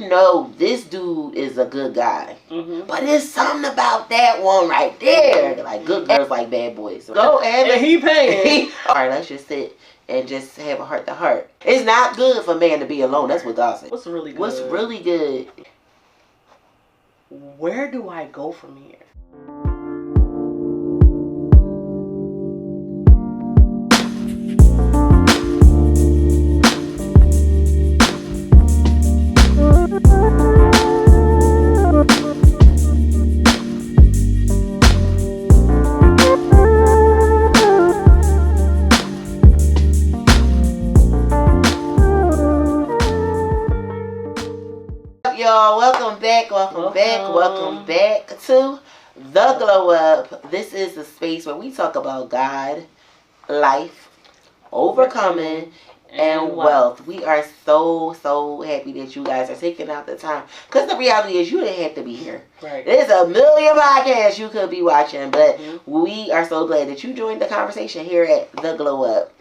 you know this dude is a good guy. But there's something about that one right there. Like, good girls like bad boys. So go and he paying. Alright, let's just sit and just have a heart to heart. It's not good for man to be alone. That's what God said. What's really good? What's really good? Where do I go from here? Y'all, welcome back to The Glow Up. This is the space where we talk about God, life, overcoming, and wealth. We are so happy that you guys are taking out the time, because the reality is you didn't have to be here. Right. There's a million podcasts you could be watching, but we are so glad that you joined the conversation here at The Glow Up.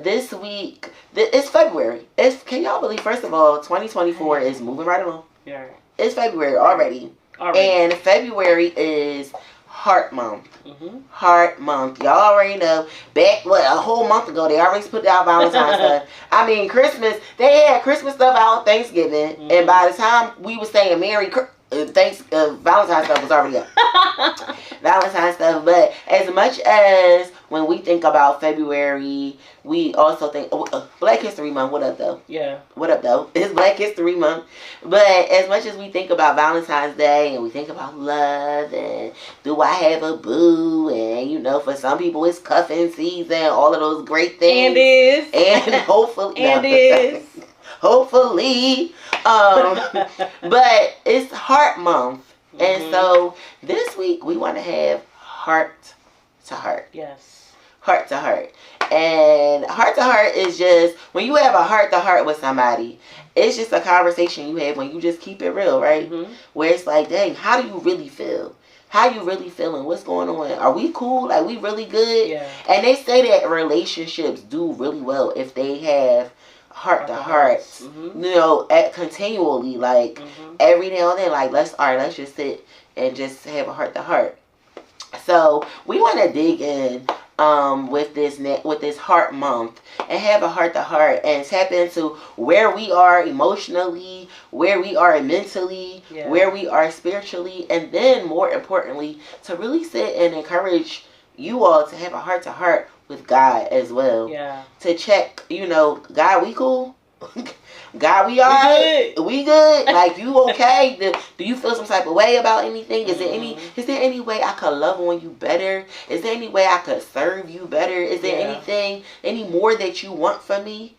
This week, it's February. Can y'all believe, first of all, 2024 is moving right along. Yeah. It's February already. And February is Heart Month. Heart Month. Y'all already know. Back, a whole month ago, they already put out Valentine's stuff. I mean, Christmas, they had Christmas stuff out on Thanksgiving. And by the time we were saying Valentine's stuff was already up. Valentine's stuff. But as much as when we think about February, we also think Black History Month. What up though? Yeah. What up though? It's Black History Month. But as much as we think about Valentine's Day and we think about love and do I have a boo, and you know, for some people it's cuffing season, all of those great things. And hopefully hopefully. But it's Heart Month. And so this week we want to have heart to heart. Yes. Heart to heart. And heart to heart is just when you have a heart to heart with somebody, it's just a conversation you have when you just keep it real, right? Where it's like, dang, how do you really feel? How you really feeling? What's going on? Are we cool? Like, we really good? Yeah. And they say that relationships do really well if they have heart to heart, you know, continually, like every now and then, like let's just sit and just have a heart to heart. So we want to dig in with this Heart Month and have a heart to heart and tap into where we are emotionally, where we are mentally, where we are spiritually, and then more importantly, to really sit and encourage you all to have a heart to heart with God as well. Yeah. To check, you know, God, we cool? God, we alright? We good? Like, you okay? Do you feel some type of way about anything? Is there any way I could love on you better? Is there any way I could serve you better? Is there any more that you want from me?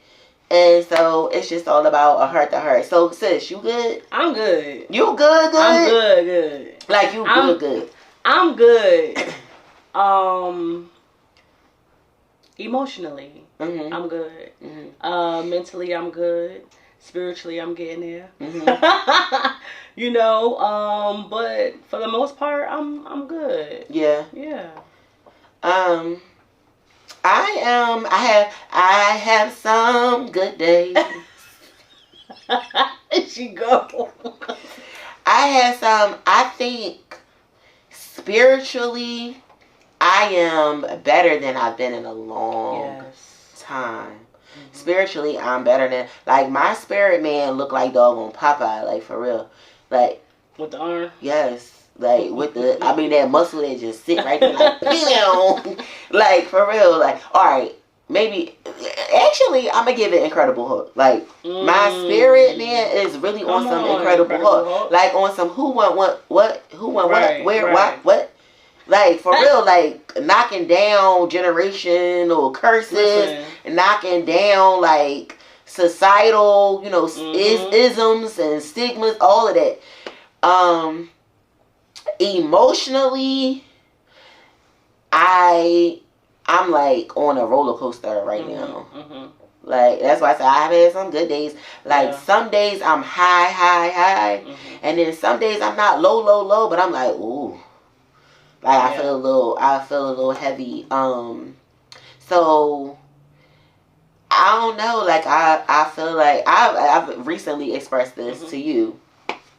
And so it's just all about a heart to heart. So sis, you good? I'm good. You good? I'm good. Like, you good? I'm good. Emotionally, I'm good. Mentally, I'm good. Spiritually, I'm getting there. You know, but for the most part, I'm good. Yeah. Yeah. I have some good days. She go. I think spiritually, I am better than I've been in a long time. Spiritually, I'm better than, like, my spirit man look like doggone Popeye, like, for real. Like, with the arm? Yes. Like, with that muscle that just sit right there, like, pew! Like, for real, like, alright, maybe, actually, I'm gonna give it Incredible Hulk. Like, my spirit man is really on some Incredible Hulk. Like, on some who want what, where, what. Like, for real, like, knocking down generational curses, knocking down, like, societal, you know, isms and stigmas, all of that. Emotionally, I'm, like, on a roller coaster right now. Like, that's why I say I've had some good days. Like, some days I'm high. And then some days I'm not low, but I'm like, ooh. Like, I feel a little heavy. So I don't know. Like I feel like I've recently expressed this to you.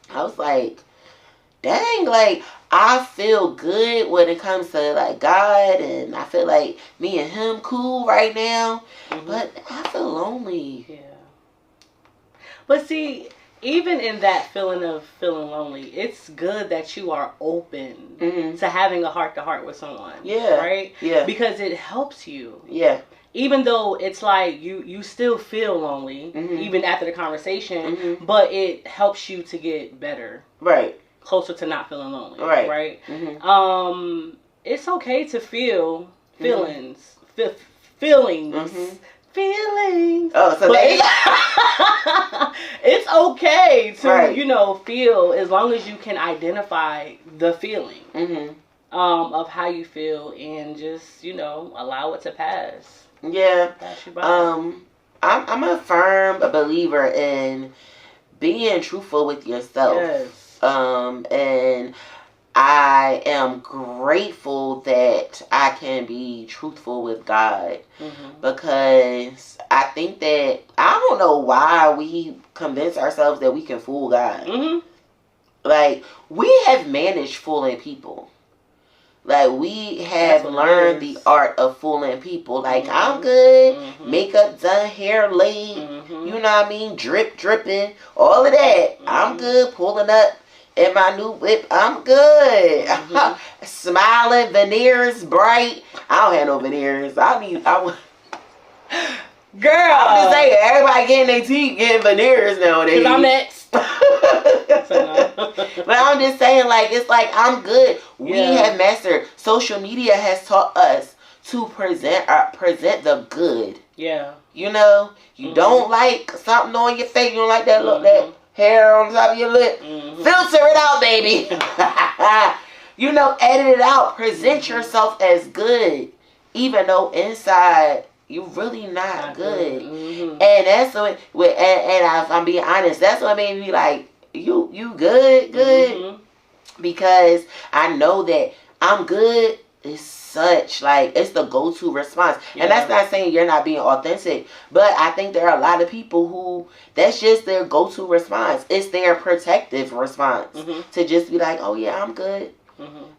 I was like, dang, like I feel good when it comes to like God, and I feel like me and him cool right now, but I feel lonely. Yeah. But see, even in that feeling of feeling lonely, it's good that you are open to having a heart-to-heart with someone. Yeah. Right? Yeah. Because it helps you. Yeah. Even though it's like you still feel lonely, even after the conversation, but it helps you to get better. Right. Closer to not feeling lonely. Right. Right? It's okay to feel feelings. Feelings. Feelings. Oh, so it's okay to, feel as long as you can identify the feeling of how you feel and just, allow it to pass. Yeah. Pass you by. I'm a firm believer in being truthful with yourself. Yes. And I am grateful that I can be truthful with God because I think that I don't know why we convince ourselves that we can fool God. Like, we have managed fooling people. Like, we have learned the art of fooling people. Like, I'm good, makeup done, hair laid, you know what I mean, dripping, all of that. I'm good, pulling up in my new whip. I'm good. Smiling, veneers bright. I don't have no veneers. Girl, I'm just saying, everybody getting their teeth getting veneers nowadays. Because I'm next. But I'm just saying, like, it's like I'm good. We have mastered. Social media has taught us to present the good. Yeah. You know, you don't like something on your face. You don't like that look, that hair on top of your lip. Filter it out, baby. Edit it out. Present yourself as good, even though inside you really not good. And that's what. And I'm being honest. That's what made me like you good. Because I know that I'm good is such like it's the go-to response. And that's not saying you're not being authentic, but I think there are a lot of people who that's just their go-to response. It's their protective response to just be like, oh yeah, I'm good.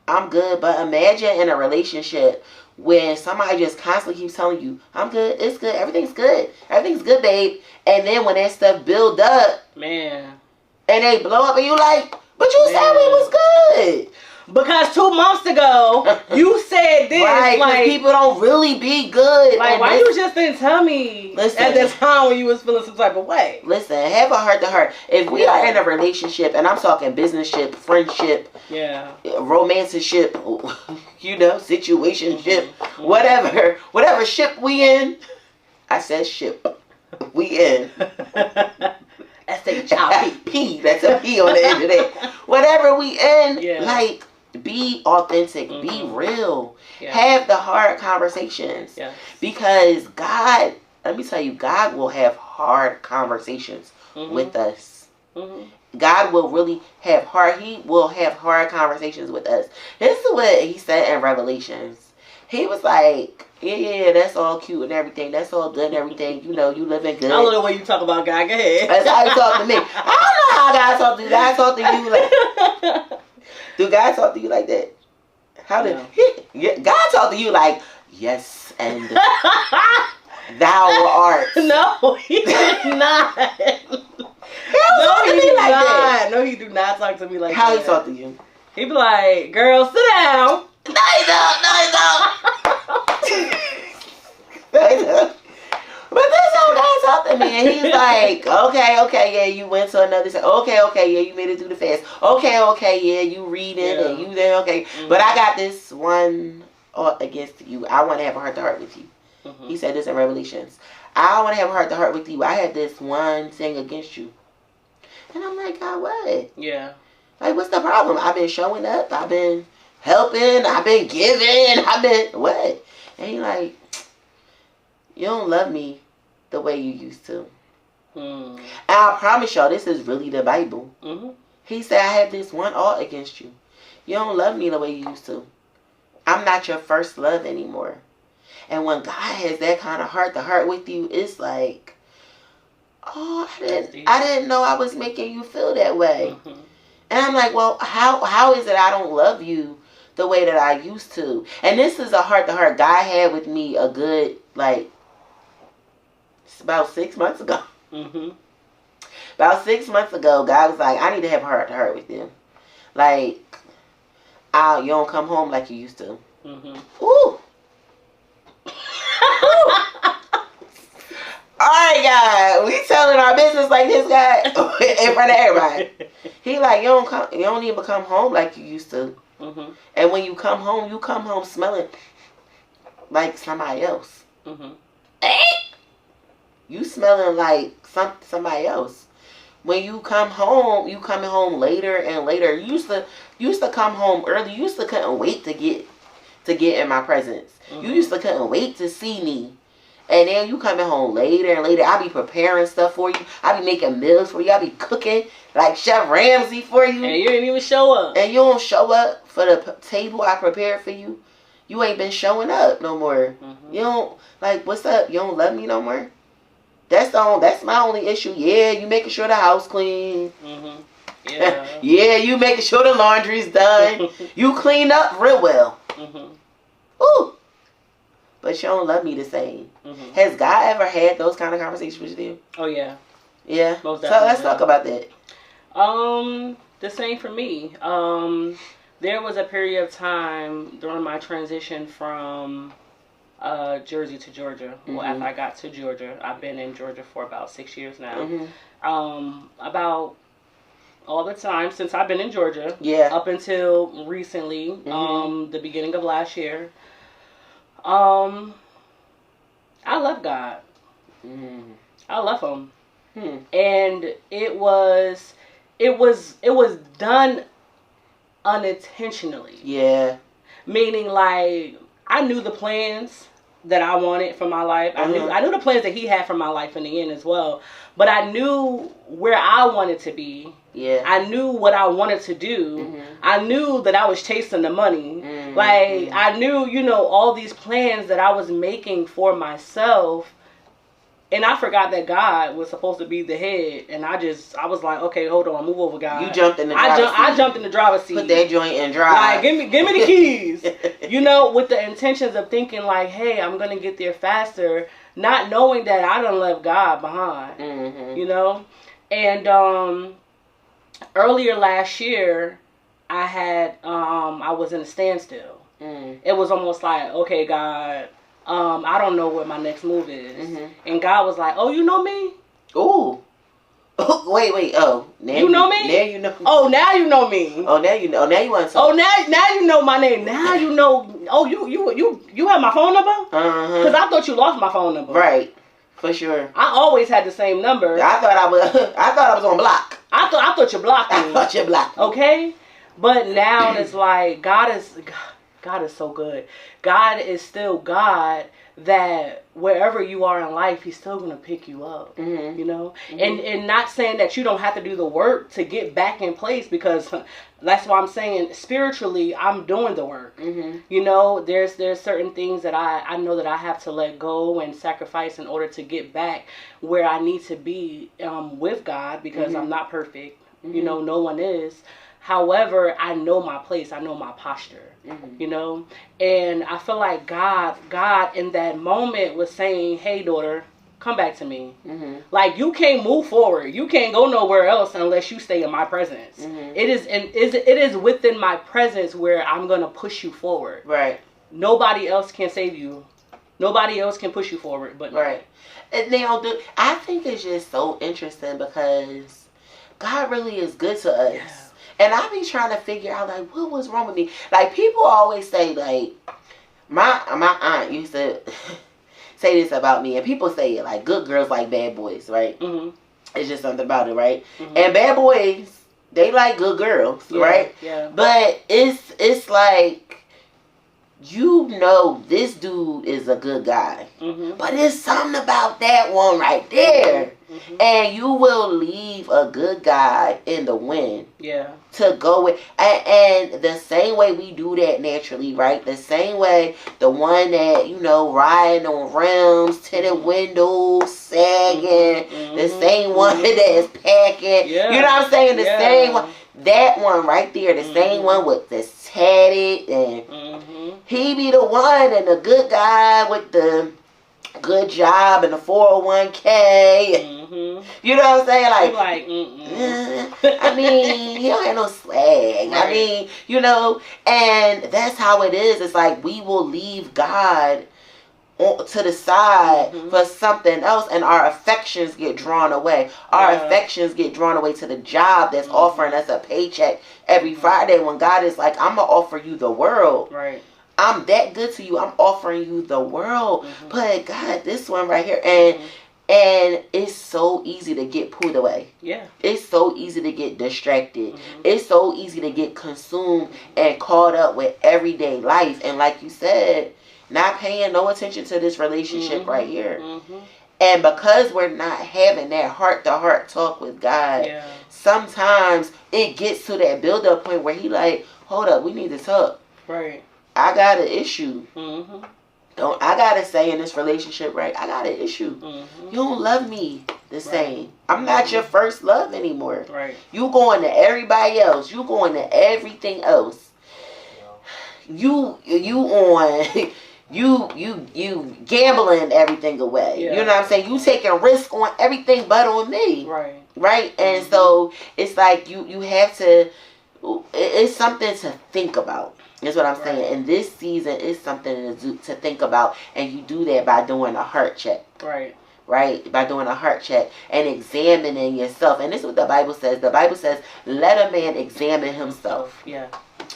I'm good. But imagine in a relationship when somebody just constantly keeps telling you, I'm good, it's good, everything good, babe. And then when that stuff build up, man, and they blow up and you like, but you said we was good. Because 2 months ago, you said this. Right, like, people don't really be good. Like, why you just didn't tell me at that time when you was feeling some type of way? Listen, have a heart-to-heart. If we are in a relationship, and I'm talking business-ship, friendship, romantic-ship, situationship, whatever ship we in. I said ship. We in. S-H-I-P. That's a P on the end of that. Whatever we in, like, be authentic. Be real. Have the hard conversations. Because God, let me tell you, God will have hard conversations with us. God will really have He will have hard conversations with us. This is what He said in Revelations. He was like, yeah, that's all cute and everything. That's all good and everything. You living good. I don't know the way you talk about God. Go ahead. That's how He talk to me. I don't know how God talk to you. God talk to you like... Do God talk to you like that? How did... God talk to you like, yes, and thou art. No, He did not. No, He do not talk to me like how that. How He talk to you? He be like, girl, sit down. No, He don't. But this old guy talked to me and he's like, okay, yeah, you went to another side. Okay, yeah, you made it through the fast. Okay, yeah, you reading and you there, okay. But I got this one against you. I want to have a heart-to-heart with you. He said this in Revelations. I want to have a heart-to-heart with you. I had this one thing against you. And I'm like, God, what? Yeah. Like, what's the problem? I've been showing up. I've been helping. I've been giving. I've been, what? And he like, you don't love me the way you used to. And I promise y'all, this is really the Bible. He said, I have this one ought against you. You don't love me the way you used to. I'm not your first love anymore. And when God has that kind of heart to heart with you, it's like, oh, I didn't know I was making you feel that way. Mm-hmm. And I'm like, well, how is it I don't love you the way that I used to? And this is a heart to heart God had with me a good, like, it's about 6 months ago. Mm-hmm. About 6 months ago, God was like, I need to have a heart to heart with you. Like, you don't come home like you used to. Mm-hmm. Ooh. Alright, God, we telling our business like this, guy, in front of everybody. He like, you don't even come home like you used to. Mm-hmm. And when you come home smelling like somebody else. Mm-hmm. You smelling like somebody else. When you come home, you coming home later and later. You used to come home early. You used to couldn't wait to get in my presence. Mm-hmm. You used to couldn't wait to see me. And then you coming home later and later. I be preparing stuff for you. I be making meals for you. I be cooking like Chef Ramsay for you. And you didn't even show up. And you don't show up for the table I prepared for you. You ain't been showing up no more. Mm-hmm. You don't, like, what's up? You don't love me no more? That's my only issue. Yeah, you making sure the house clean. Mm-hmm. Yeah. Yeah, you making sure the laundry's done. You clean up real well. Mm-hmm. Ooh. But you don't love me the same. Mm-hmm. Has God ever had those kind of conversations with you? Oh, yeah. Yeah? Most definitely. So let's talk about that. The same for me. There was a period of time during my transition from Jersey to Georgia. Mm-hmm. Well, after I got to Georgia, I've been in Georgia for about 6 years now. Mm-hmm. About all the time since I've been in Georgia. Yeah. Up until recently, mm-hmm. The beginning of last year. I love God. Mm. I love him. And it was done unintentionally. Yeah. Meaning, like, I knew the plans that I wanted for my life. I knew the plans that he had for my life in the end as well. But I knew where I wanted to be. Yeah. I knew what I wanted to do. Mm-hmm. I knew that I was chasing the money. Mm-hmm. Like, I knew, all these plans that I was making for myself. And I forgot that God was supposed to be the head. And I was like, okay, hold on, move over, God. You jumped in the driver's seat. I jumped in the driver's seat. Put that joint in drive. Like, give me the keys. With the intentions of thinking like, hey, I'm going to get there faster. Not knowing that I done left God behind. Mm-hmm. And earlier last year, I was in a standstill. Mm. It was almost like, okay, God, I don't know what my next move is. Mm-hmm. And God was like, oh, you know me? Ooh. Wait. Oh, now you know me? Now you know. Oh, now you know me. Oh, now you know. Now you want to. Oh, now you know my name. Now you know. Oh, you have my phone number? Because I thought you lost my phone number. Right. For sure. I always had the same number. I thought I was on block. I thought you blocked me. I thought you blocked me. Okay, but now it's like God is so good. God is still God. That wherever you are in life, he's still gonna pick you up. Mm-hmm. Mm-hmm. And not saying that you don't have to do the work to get back in place, because that's why I'm saying spiritually I'm doing the work. Mm-hmm. There's certain things that I know that I have to let go and sacrifice in order to get back where I need to be with God, because mm-hmm. I'm not perfect. Mm-hmm. No one is. However, I know my place. I know my posture. Mm-hmm. And I feel like God in that moment was saying, hey, daughter, come back to me. Mm-hmm. Like, you can't move forward. You can't go nowhere else unless you stay in my presence. Mm-hmm. It is within my presence where I'm going to push you forward. Right. Nobody else can save you. Nobody else can push you forward but right. And now, I think it's just so interesting because God really is good to us. Yeah. And I be trying to figure out, like, what was wrong with me? Like, people always say, like, my aunt used to say this about me. And people say it, like, good girls like bad boys, right? Mm-hmm. It's just something about it, right? Mm-hmm. And bad boys, they like good girls, right? Yeah. But it's like, you know this dude is a good guy. But there's something about that one right there. And you will leave a good guy in the wind. Yeah. To go with. And the same way we do that naturally, right? The same way the one that, you know, riding on rims, tinted windows, sagging. The same one that's packing. Yeah. You know what I'm saying? The same one. That one right there. The same one with the tatted. And he be the one, and the good guy with the good job and the 401k. You know what I'm saying? Like, I mean, he don't have no swag. Right. I mean, you know, and that's how it is. It's like we will leave God to the side for something else, and our affections get drawn away. Our affections get drawn away to the job that's offering us a paycheck every Friday, when God is like, I'm gonna offer you the world. Right. I'm that good to you. I'm offering you the world. But God, this one right here, and it's so easy to get pulled away. Yeah. It's so easy to get distracted. It's so easy to get consumed and caught up with everyday life. And like you said, not paying no attention to this relationship right here. And because we're not having that heart-to-heart talk with God, sometimes it gets to that build-up point where he like, hold up, we need to talk. Right. I got an issue. I gotta say in this relationship, right? I got an issue. You don't love me the same. I'm not your first love anymore. Right. You going to everybody else. You going to everything else. You on you gambling everything away. You know what I'm saying? You taking risk on everything but on me. Right. Right? And so it's like you have to. It's something to think about. That's what I'm saying. And this season is something to think about. And you do that by doing a heart check. Right. Right? By doing a heart check and examining yourself. And this is what the Bible says. The Bible says, let a man examine himself. Yeah.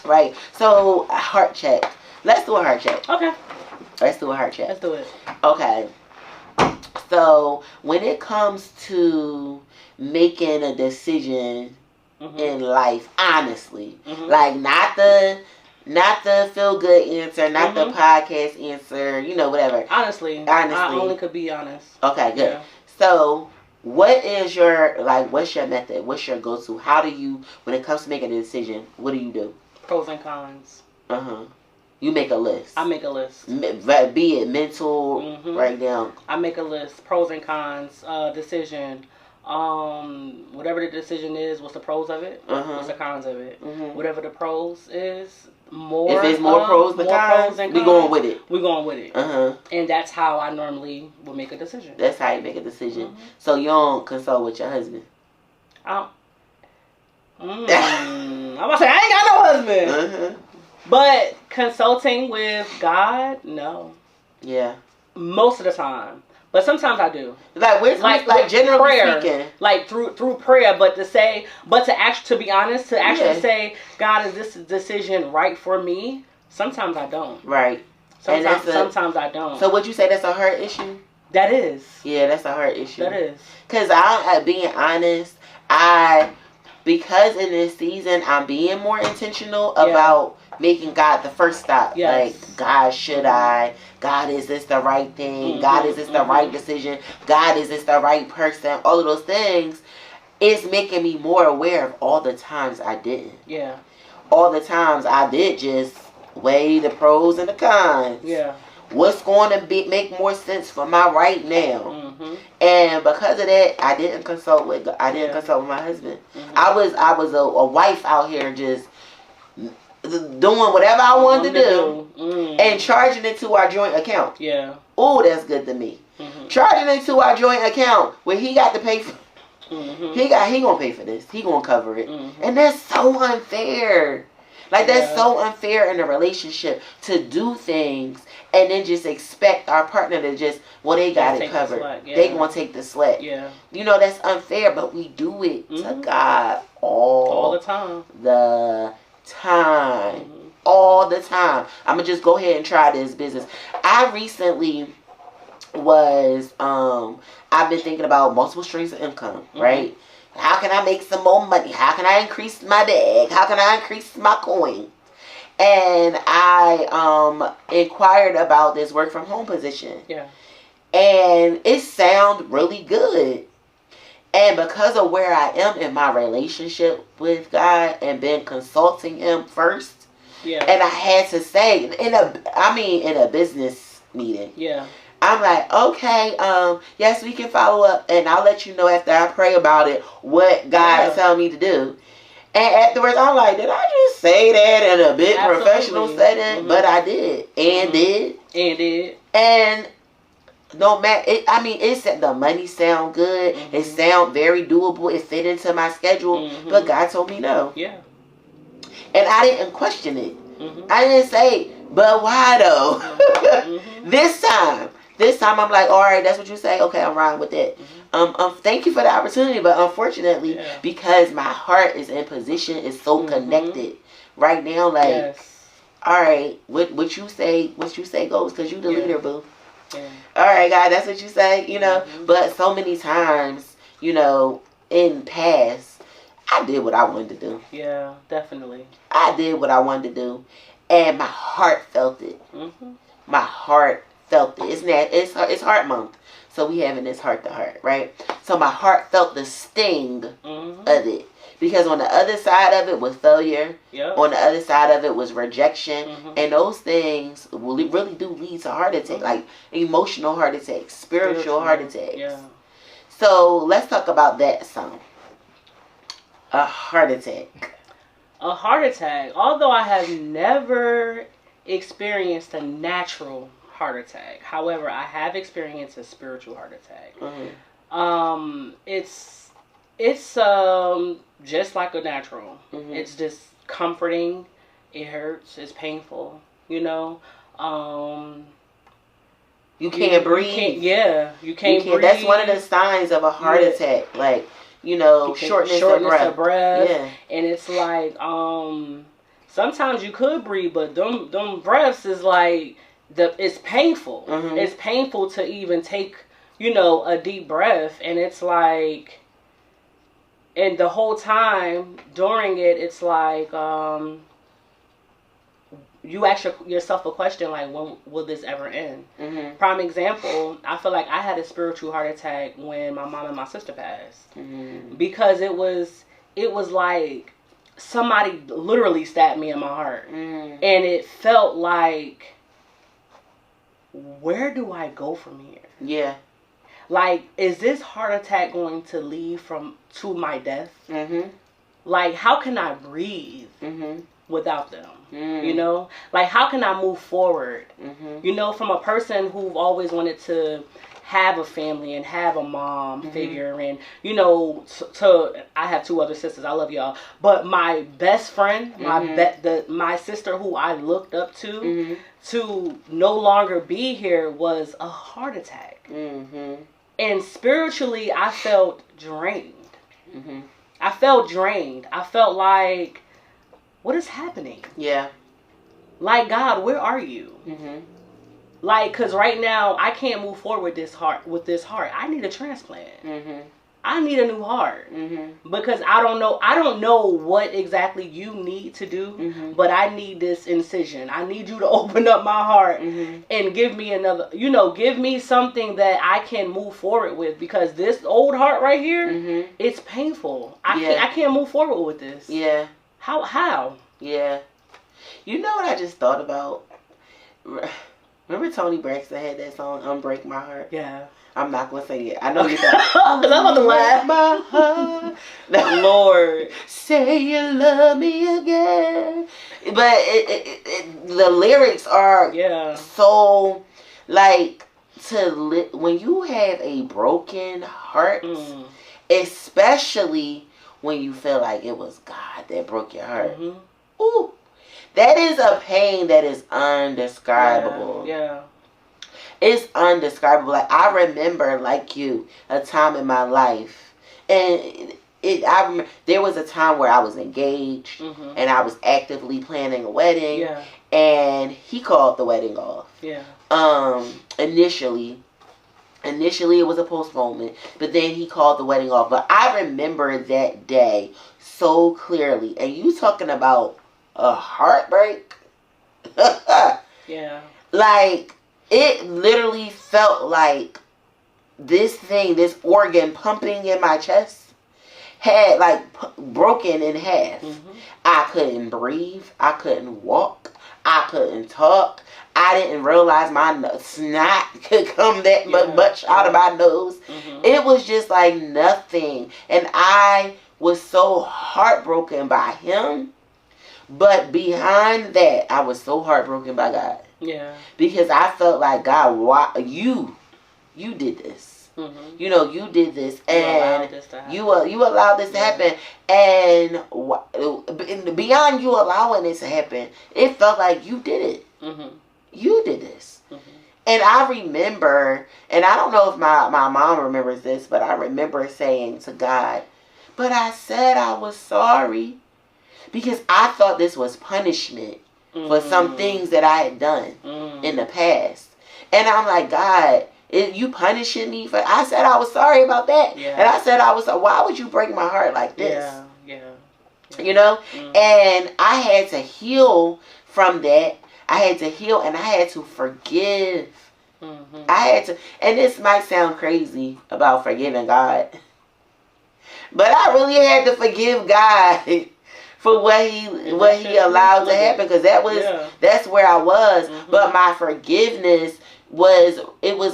Right? So, a heart check. Let's do a heart check. Okay. Let's do a heart check. Let's do it. Okay. So, when it comes to making a decision in life, honestly, like not the feel good answer, not the podcast answer, you know, whatever. Honestly, I only could be honest. Okay, good. Yeah. So, what is what's your method? What's your go-to? How do you, when it comes to making a decision, what do you do? Pros and cons. You make a list. I make a list. Be it mental, write down. I make a list. Pros and cons, decision. Whatever the decision is, what's the pros of it? What's the cons of it? Whatever the pros is, if it's more pros than cons, we going with it. We going with it. And that's how I normally will make a decision. That's how you make a decision. So you don't consult with your husband. I'm about to say I ain't got no husband. But consulting with God, no. Yeah. Most of the time. But sometimes I do. Like generally prayer, speaking. Like through prayer, but to be honest, to actually say, God, is this decision right for me? Sometimes I don't. Right. Sometimes I don't. So would you say that's a heart issue? That is. Yeah, that's a heart issue. That is. Because being honest, because in this season I'm being more intentional about making God the first stop. Yes. Like, God, should I? God, is this the right thing? God, is this the right decision? God, is this the right person? All of those things is making me more aware of all the times I didn't. Yeah. All the times I did just weigh the pros and the cons. Yeah. What's going to make more sense for my right now? And because of that, I didn't consult with my husband. I was a wife out here just doing whatever I wanted to do and charging it to our joint account. Yeah. Oh, that's good to me. Charging it to our joint account where he got to pay for. He gonna pay for this. He gonna cover it, and that's so unfair. Like, that's so unfair in a relationship to do things and then just expect our partner to just, they got it covered. They gonna take the slack. Yeah. You know, that's unfair, but we do it to God all the time. All the time. I'm gonna just go ahead and try this business. I recently was, I've been thinking about multiple streams of income, right? How can I make some more money? How can I increase my bag? How can I increase my coin? And I inquired about this work from home position. Yeah. And it sounded really good. And because of where I am in my relationship with God and been consulting Him first, yeah, and I had to say in a business meeting, yeah, I'm like, okay, yes, we can follow up, and I'll let you know after I pray about it what God is telling me to do. And afterwards, I'm like, did I just say that in a bit professional setting? Mm-hmm. But I did, and did. And no matter, it said the money sound good. Mm-hmm. It sound very doable. It fit into my schedule. Mm-hmm. But God told me no. Yeah. And I didn't question it. Mm-hmm. I didn't say, but why though? Mm-hmm. This time I'm like, all right, that's what you say. Okay, I'm riding with that. Mm-hmm. Thank you for the opportunity, but unfortunately, because my heart is in position, it's so connected right now. Like, all right, what you say goes, because you the leader, boo. Yeah. All right, God, that's what you say, you know. Mm-hmm. But so many times, you know, in past, I did what I wanted to do. Yeah, definitely. I did what I wanted to do, and my heart felt it. Mm-hmm. My heart felt it. It's Heart Month, so we having this heart to heart, right? So my heart felt the sting of it. Because on the other side of it was failure. Yep. On the other side of it was rejection. Mm-hmm. And those things really do lead to heart attacks. Mm-hmm. Like emotional heart attacks, spiritual heart attacks. Yeah. So let's talk about that some. A heart attack. A heart attack. Although I have never experienced a natural heart attack. However, I have experienced a spiritual heart attack. Mm-hmm. It's just like a natural. Mm-hmm. It's just comforting. It hurts. It's painful. You know. You can't breathe. You can't breathe. That's one of the signs of a heart attack. Like, you know, shortness of breath. Yeah. And it's like sometimes you could breathe, but them breaths is like it's painful. Mm-hmm. It's painful to even take, you know, a deep breath, and it's like. And the whole time during it, it's like you ask yourself a question like, when will this ever end? Mm-hmm. Prime example, I feel like I had a spiritual heart attack when my mom and my sister passed. Mm-hmm. Because it was like somebody literally stabbed me in my heart. Mm-hmm. And it felt like, where do I go from here? Yeah. Like, is this heart attack going to lead to my death? Mm-hmm. Like, how can I breathe without them? You know? Like, how can I move forward? You know, from a person who always wanted to have a family and have a mom figure, and, you know, I have 2 other sisters. I love y'all. But my best friend, my sister who I looked up to no longer be here was a heart attack. And spiritually, I felt drained. Mm-hmm. I felt drained. I felt like, what is happening? Yeah. Like, God, where are you? Mm-hmm. Like, because right now, I can't move forward with this heart. I need a transplant. Mm-hmm. I need a new heart. Mm-hmm. Because I don't know what exactly you need to do, but I need this incision. I need you to open up my heart and give me another, give me something that I can move forward with, because this old heart right here, it's painful. I can't move forward with this. Yeah. How? Yeah. You know what I just thought about? Remember Tony Braxton had that song, Unbreak My Heart? Yeah. I'm not going to sing it. I know you thought, I'm about to laugh. My heart. Lord. Say you love me again. But the lyrics are so, like, when you have a broken heart, especially when you feel like it was God that broke your heart. Ooh. That is a pain that is undescribable. Yeah. It's undescribable. Like, I remember, like you, a time in my life, and there was a time where I was engaged, and I was actively planning a wedding, and he called the wedding off. Yeah. Initially it was a postponement, but then he called the wedding off. But I remember that day so clearly, and you talking about a heartbreak? Yeah. Like, it literally felt like this thing, this organ pumping in my chest had like broken in half. I couldn't breathe. I couldn't walk. I couldn't talk. I didn't realize my snot could come that much out of my nose. It was just like nothing. And I was so heartbroken by him. But behind that, I was so heartbroken by God. Yeah. Because I felt like, God, why you did this. You know, you did this, and you allowed this to happen, and beyond you allowing this to happen, it felt like you did it. You did this. And I remember, and I don't know if my mom remembers this, but I remember saying to God, but I said I was sorry, because I thought this was punishment for some things that I had done in the past. And I'm like, God, you punishing me for? I said I was sorry about that, and I said I was. Why would you break my heart like this? Yeah. You know, and I had to heal from that. I had to heal, and I had to forgive. I had to, and this might sound crazy about forgiving God, but I really had to forgive God for what he allowed to happen, because that's where I was. But my forgiveness was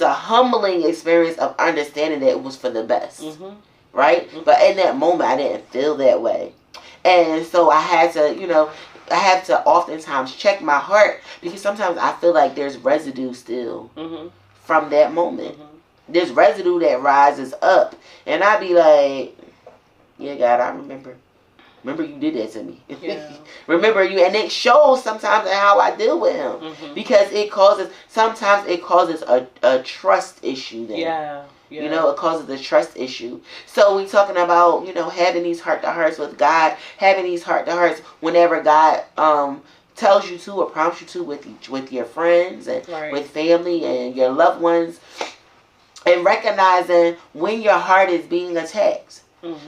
a humbling experience of understanding that it was for the best, right? But in that moment, I didn't feel that way, and so I had to, you know, I have to oftentimes check my heart, because sometimes I feel like there's residue still from that moment. There's residue that rises up, and I be like, yeah, God, I remember you did that to me. Remember you, and it shows sometimes in how I deal with him, because sometimes it causes a trust issue then. You know, it causes a trust issue. So we talking about, you know, having these heart-to-hearts with God, having these heart-to-hearts whenever God tells you to or prompts you to with your friends and with family and your loved ones, and recognizing when your heart is being attacked.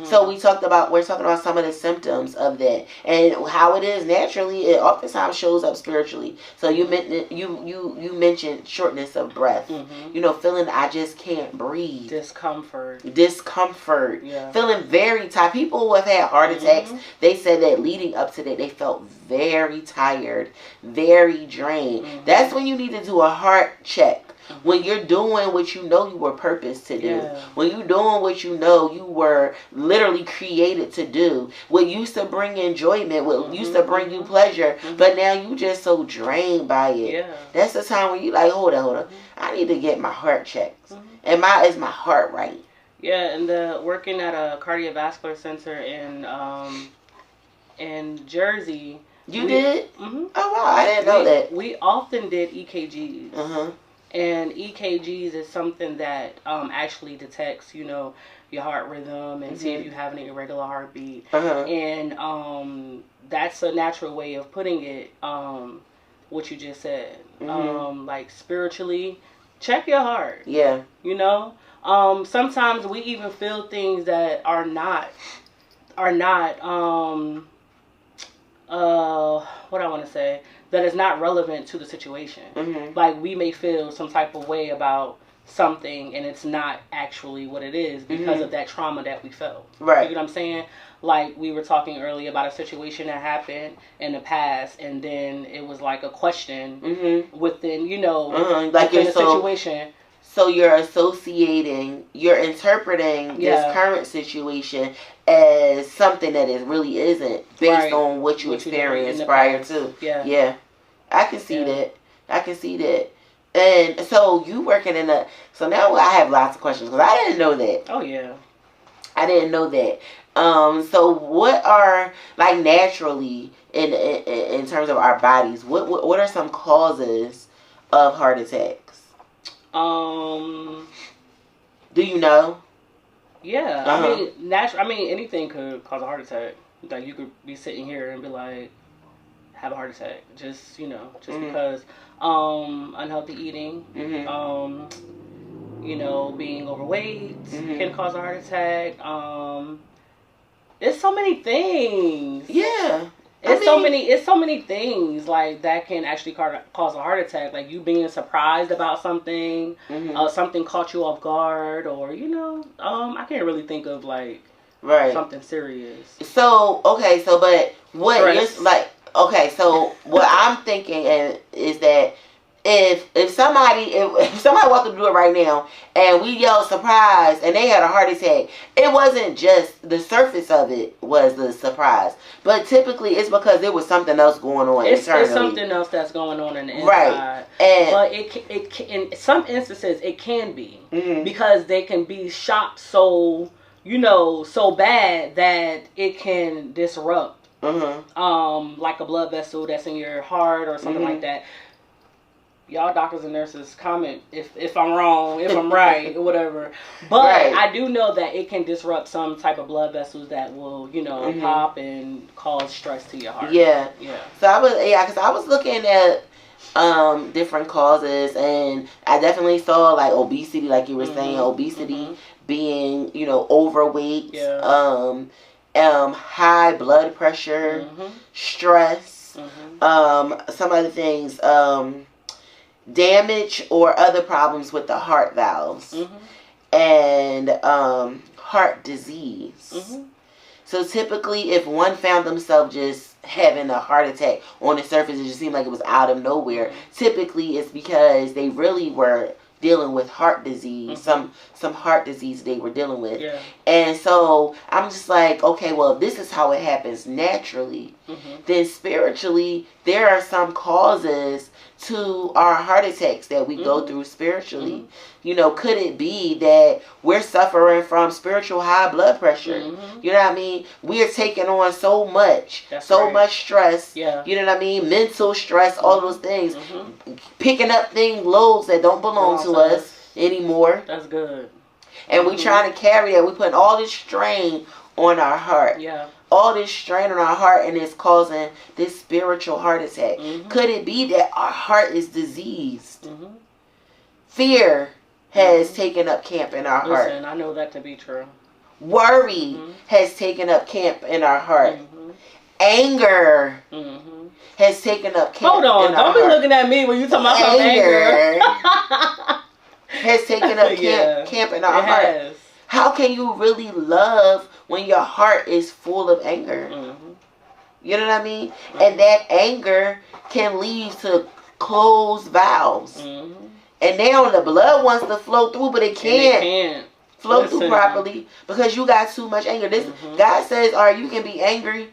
So we're talking about some of the symptoms of that, and how it is naturally. It oftentimes shows up spiritually. So you mentioned shortness of breath. You know, feeling I just can't breathe. Discomfort. Feeling very tired. People who have had heart attacks, they said that leading up to that, they felt very tired, very drained. That's when you need to do a heart check. When you're doing what you know you were purposed to do. When you're doing what you know you were literally created to do. What used to bring enjoyment, what used to bring you pleasure, but now you just so drained by it. That's the time when you like, hold on. I need to get my heart checked. Is my heart right? Yeah, and working at a cardiovascular center in Jersey. You did? Oh wow, I didn't know that. We often did EKGs. And EKGs is something that actually detects, you know, your heart rhythm and see if you have an irregular heartbeat. And that's a natural way of putting it, what you just said. Like spiritually, check your heart. Yeah. You know? Sometimes we even feel things that are not what I want to say, that is not relevant to the situation. Like we may feel some type of way about something and it's not actually what it is because of that trauma that we felt. Right. You know what I'm saying? Like we were talking earlier about a situation that happened in the past, and then it was like a question within, you know, like within a situation. So you're interpreting this current situation as something that it really isn't, based on what you experienced prior to. Yeah. I can see that. And so you working so now I have lots of questions, because I didn't know that. Oh yeah. I didn't know that. So what are, like, naturally in terms of our bodies, what are some causes of heart attacks? Do you know? Yeah, I mean, anything could cause a heart attack. Like you could be sitting here and be like, have a heart attack, just because unhealthy eating, you know, being overweight can cause a heart attack. It's so many things. Yeah. It's it's so many things like that can actually cause a heart attack. Like you being surprised about something, something caught you off guard, or I can't really think of like something serious. So but what is like what I'm thinking is that if somebody walked up to do it right now and we yelled surprise and they had a heart attack, it wasn't just the surface of it was the surprise, but typically it's because there was something else going on internally. It's something else that's going on in the inside, but it in some instances it can be because they can be shocked so bad that it can disrupt like a blood vessel that's in your heart or something like that. Y'all doctors and nurses comment if I'm wrong, if I'm right, or whatever. But I do know that it can disrupt some type of blood vessels that will, pop and cause stress to your heart. Yeah. So because I was looking at different causes, and I definitely saw like obesity, like you were saying, obesity being, overweight, high blood pressure, stress, some other things, damage or other problems with the heart valves, and heart disease. So typically if one found themselves just having a heart attack on the surface, it just seemed like it was out of nowhere. Typically it's because they really were dealing with heart disease, some heart disease they were dealing with. And so I'm just like, okay, well, if this is how it happens naturally, then spiritually there are some causes to our heart attacks that we go through spiritually. Could it be that we're suffering from spiritual high blood pressure? You know what I mean? We are taking on so much, much stress. You know what I mean? Mental stress, all those things. Picking up loads that don't belong to us anymore. That's good. And we trying to carry that. We putting all this strain on our heart. All this strain on our heart, and it's causing this spiritual heart attack. Could it be that our heart is diseased? Fear has taken up camp in our heart. Listen, I know that to be true. Worry has taken up camp in our heart. Anger has taken up camp in our heart. Hold on, don't be looking at me when you talking about anger. Has taken up camp in our heart. How can you really love when your heart is full of anger? You know what I mean? And that anger can lead to closed valves. And now the blood wants to flow through, but it can't flow through properly because you got too much anger. This God says, you can be angry,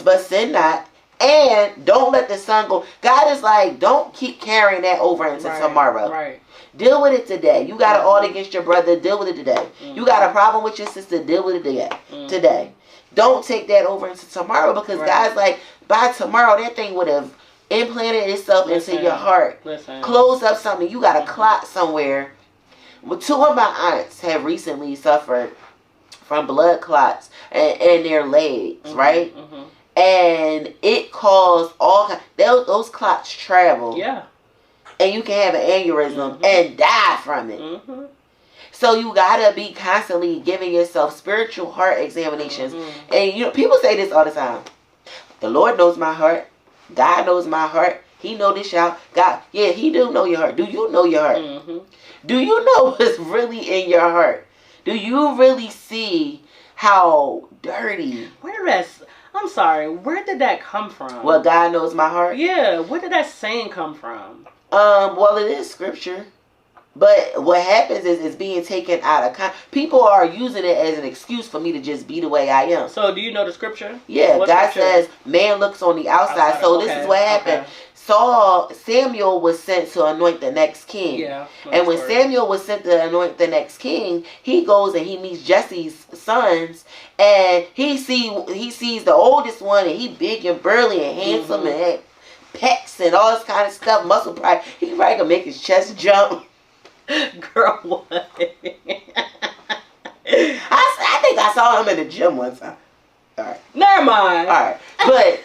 but sin not. And don't let the sun go. God is like, don't keep carrying that over into tomorrow. Deal with it today. You got an ought against your brother, deal with it today. You got a problem with your sister, deal with it today. Don't take that over into tomorrow because God's like, by tomorrow, that thing would have implanted itself into your heart. Close up something. You got a clot somewhere. Well, 2 of my aunts have recently suffered from blood clots in their legs, right? And it caused all kinds. Those clots travel. And you can have an aneurysm and die from it. So you gotta be constantly giving yourself spiritual heart examinations. And people say this all the time. The Lord knows my heart. God knows my heart. He know this, y'all. God, He do know your heart. Do you know your heart? Do you know what's really in your heart? Do you really see how dirty? I'm sorry, where did that come from? Well, God knows my heart? Yeah, where did that saying come from? Well, it is scripture. But what happens is it's being taken out of context. People are using it as an excuse for me to just be the way I am. So do you know the scripture? Yeah, what God says man looks on the outside. So this is what happened. Samuel was sent to anoint the next king. And when Samuel was sent to anoint the next king, he goes and he meets Jesse's sons, and he sees the oldest one, and he big and burly and handsome and had pecs and all this kind of stuff, muscle pride. He probably can make his chest jump. Girl, what? I think I saw him in the gym one time. Alright. Never mind. Alright. But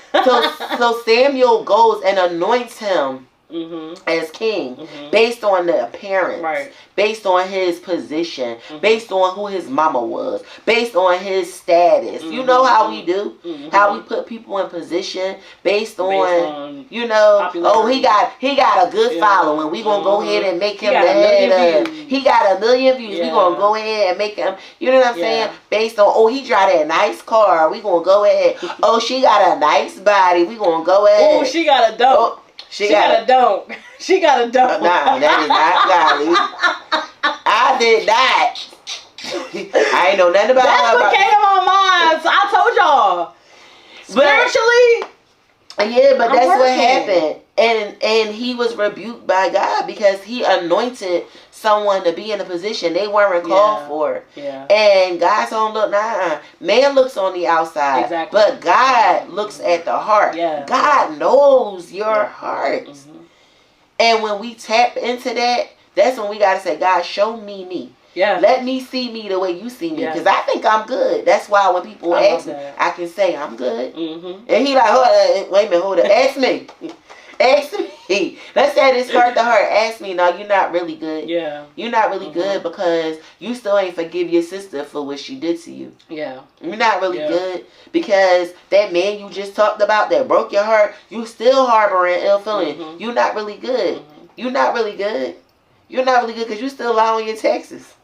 so Samuel goes and anoints him as king, based on the appearance, based on his position, based on who his mama was, based on his status. You know how we do, how we put people in position based on you know, popularity. Oh, he got a good following. We gonna go ahead and make him the head of. He got a million views. We gonna go ahead and make him. You know what I'm saying? Based on, oh, he drive that nice car. We gonna go ahead. Oh, she got a nice body. We gonna go ahead. Oh, she got a dope. Oh, she got a dope. She got a dope. Nah, that is not godly. I did that. I ain't know nothing about that. That's what came to my mind. So I told y'all. Spiritually. Yeah, but that's what happened. And he was rebuked by God because he anointed someone to be in a position they weren't called for. Yeah. And God told him, look, nah, man looks on the outside, but God looks at the heart. Yeah. God knows your heart. And when we tap into that, that's when we got to say, God, show me. Yeah. Let me see me the way you see me. Because I think I'm good. That's why when people ask me, I can say I'm good. And he like, wait a minute, hold on. Ask me. Ask me. Let's say this heart to heart. Ask me. No, you're not really good. Yeah. You're not really good because you still ain't forgive your sister for what she did to you. Yeah. You're not really good because that man you just talked about that broke your heart, you still harboring ill feeling. You're not really good. You're not really good. You're not really good because you still allowing your taxes.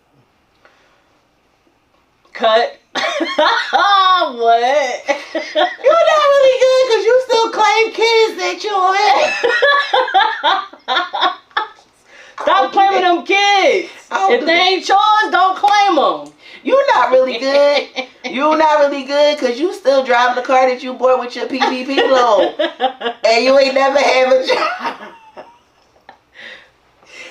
Cut. What? You're not really good because you still claim kids that you don't have. Stop claiming them kids. If they ain't yours, don't claim them. You're not really good. You're not really good because you still driving the car that you bought with your PPP loan. And you ain't never have a job.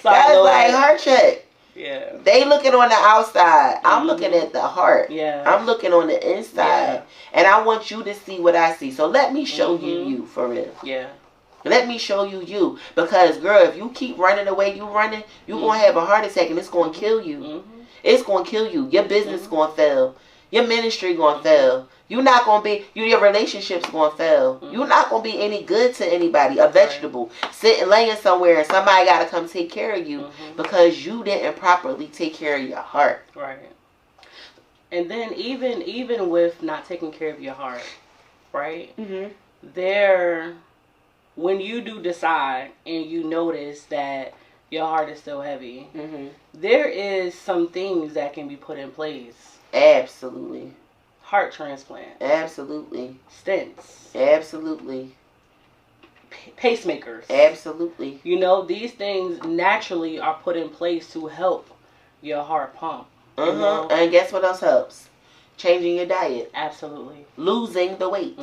That's like heart check. Yeah. They looking on the outside. I'm looking at the heart. Yeah. I'm looking on the inside. Yeah. And I want you to see what I see. So let me show you for real. Yeah. Let me show you. Because, girl, if you keep running the way you running, you're going to have a heart attack and it's going to kill you. It's going to kill you. Your business going to fail. Your ministry going to fail. You're not going to be, your relationship's going to fail. You're not going to be any good to anybody. A vegetable. Sitting, laying somewhere and somebody got to come take care of you because you didn't properly take care of your heart. Right. And then even with not taking care of your heart, right? When you do decide and you notice that your heart is still heavy, there is some things that can be put in place. Absolutely. Heart transplant. Absolutely. Stents. Absolutely. Pacemakers. Absolutely. You know, these things naturally are put in place to help your heart pump. You know? And guess what else helps? Changing your diet. Absolutely. Losing the weight.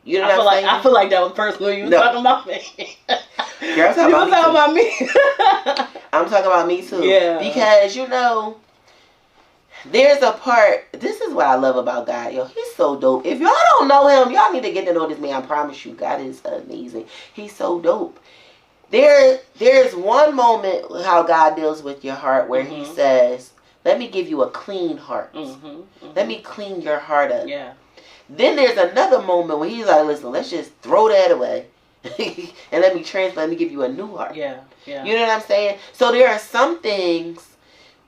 You know I feel like that was personal. You were talking about me. Girl, I'm talking about me. I'm talking about me too. Yeah. Because, you know, there's a part, this is what I love about God, yo. He's so dope. If y'all don't know him, y'all need to get to know this man. I promise you, God is amazing. He's so dope. There's one moment how God deals with your heart where he says, let me give you a clean heart. Let me clean your heart up. Yeah. Then there's another moment where he's like, listen, let's just throw that away. And let me give you a new heart. Yeah. Yeah. You know what I'm saying? So there are some things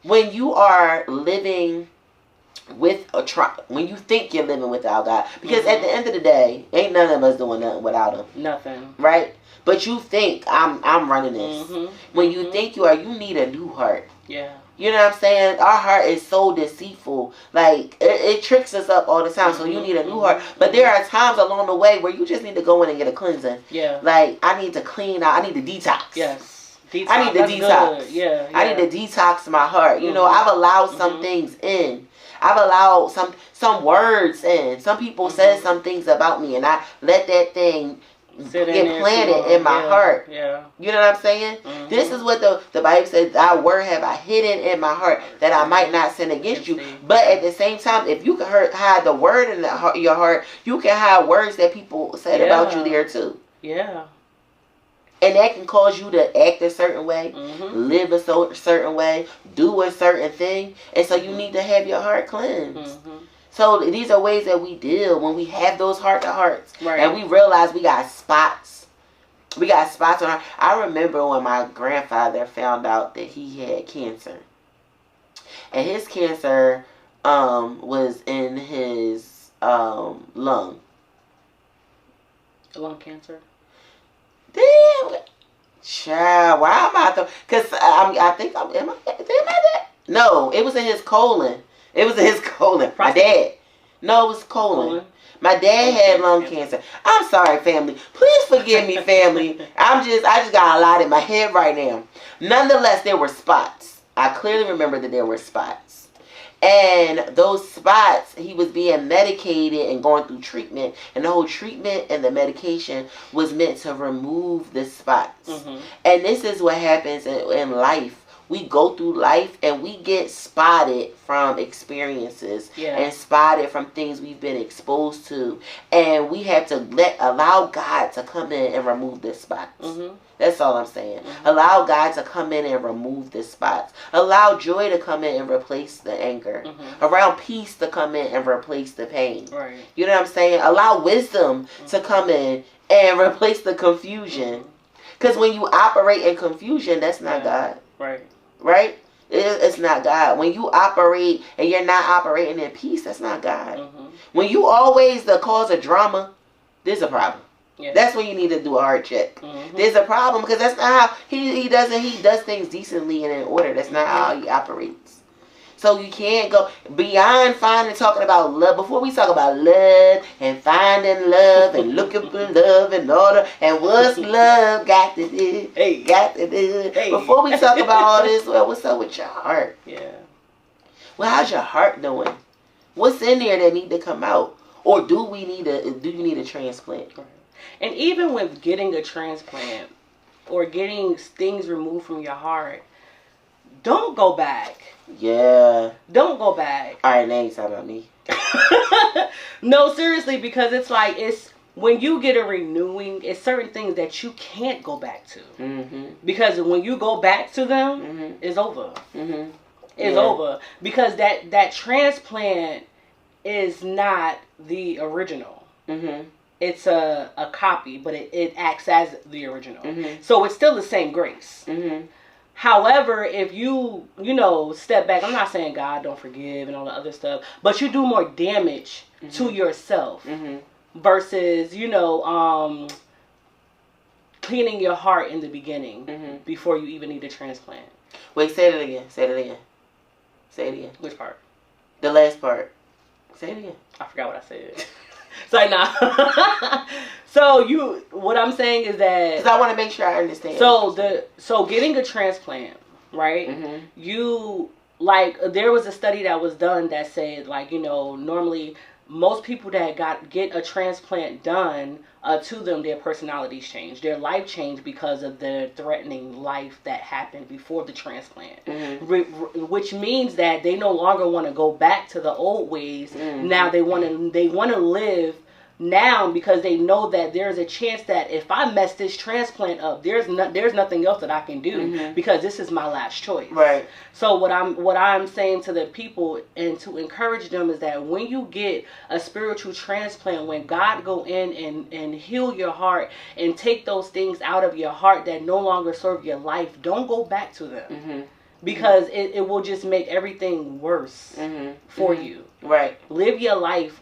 when you are living with when you think you're living without God, because at the end of the day, ain't none of us doing nothing without him. Nothing. Right? But you think I'm running this. When you think you need a new heart. Yeah. You know what I'm saying? Our heart is so deceitful. Like, it tricks us up all the time. So you need a new heart. But there are times along the way where you just need to go in and get a cleansing. Yeah. Like, I need to clean out. I need to detox. Yes. Detox. I need to detox. Good. Yeah. I need to detox my heart. You know, I've allowed some things in. I've allowed some words in. Some people said some things about me, and I let that thing get planted in my heart. Yeah. You know what I'm saying? This is what the Bible says, thy word have I hidden in my heart that I might not sin against you. But at the same time, if you can hide the word in your heart, you can hide words that people said about you there too. Yeah. And that can cause you to act a certain way, live a certain way, do a certain thing. And so you need to have your heart cleansed. So these are ways that we deal when we have those heart-to-hearts. Right. And we realize we got spots We got spots on our. I remember when my grandfather found out that he had cancer, and his cancer was in his lung. Lung cancer. Damn, child. Why am I? Because I think am I that? No, it was in his colon. It was in his colon. My dad. No, it was colon. My dad had lung cancer. I'm sorry, family. Please forgive me, family. I just got a lot in my head right now. Nonetheless, there were spots. I clearly remember that there were spots. And those spots, he was being medicated and going through treatment. And the whole treatment and the medication was meant to remove the spots. Mm-hmm. And this is what happens in life. We go through life and we get spotted from experiences and spotted from things we've been exposed to. And we have to allow God to come in and remove the spots. Mm-hmm. That's all I'm saying. Mm-hmm. Allow God to come in and remove the spots. Allow joy to come in and replace the anger. Mm-hmm. Allow peace to come in and replace the pain. Right. You know what I'm saying? Allow wisdom to come in and replace the confusion. Because when you operate in confusion, that's not God. Right. Right? It's not God. When you operate and you're not operating in peace, that's not God. Mm-hmm. When you always the cause of drama, there's a problem. Yeah. That's when you need to do a heart check. Mm-hmm. There's a problem because that's not how he does things decently and in order. That's not how he operates. So you can't go beyond finding talking about love. Before we talk about love and finding love and looking for love and order and what's love got to do, got to do. Hey. Before we talk about all this, well, what's up with your heart? Yeah. Well, how's your heart doing? What's in there that need to come out, or do you need a transplant? Right. And even with getting a transplant or getting things removed from your heart, don't go back. Yeah. Don't go back. All right, now you talking about me. No, seriously, because it's like, when you get a renewing, it's certain things that you can't go back to. Mm-hmm. Because when you go back to them, it's over. Mm-hmm. It's over. Because that transplant is not the original. Mm-hmm. It's a copy, but it acts as the original. Mm-hmm. So it's still the same grace. Mm-hmm. However, if you step back, I'm not saying God don't forgive and all the other stuff, but you do more damage to yourself versus, cleaning your heart in the beginning before you even need a transplant. Wait, say it again. Say it again. Say it again. Which part? The last part. Say it again. I forgot what I said. Sorry, nah. So what I'm saying is that, because I want to make sure I understand. So getting a transplant, right? Mm-hmm. There was a study that was done that said, normally most people that get a transplant done to them, their personalities change, their life changed because of the threatening life that happened before the transplant, which means that they no longer want to go back to the old ways. Mm-hmm. Now they want to live now because they know that there's a chance that if I mess this transplant up, there's nothing else that I can do because this is my last choice. Right. So what I'm saying to the people and to encourage them is that when you get a spiritual transplant, when God go in and heal your heart and take those things out of your heart that no longer serve your life, don't go back to them. Mm-hmm. Because it will just make everything worse for you. Right. Live your life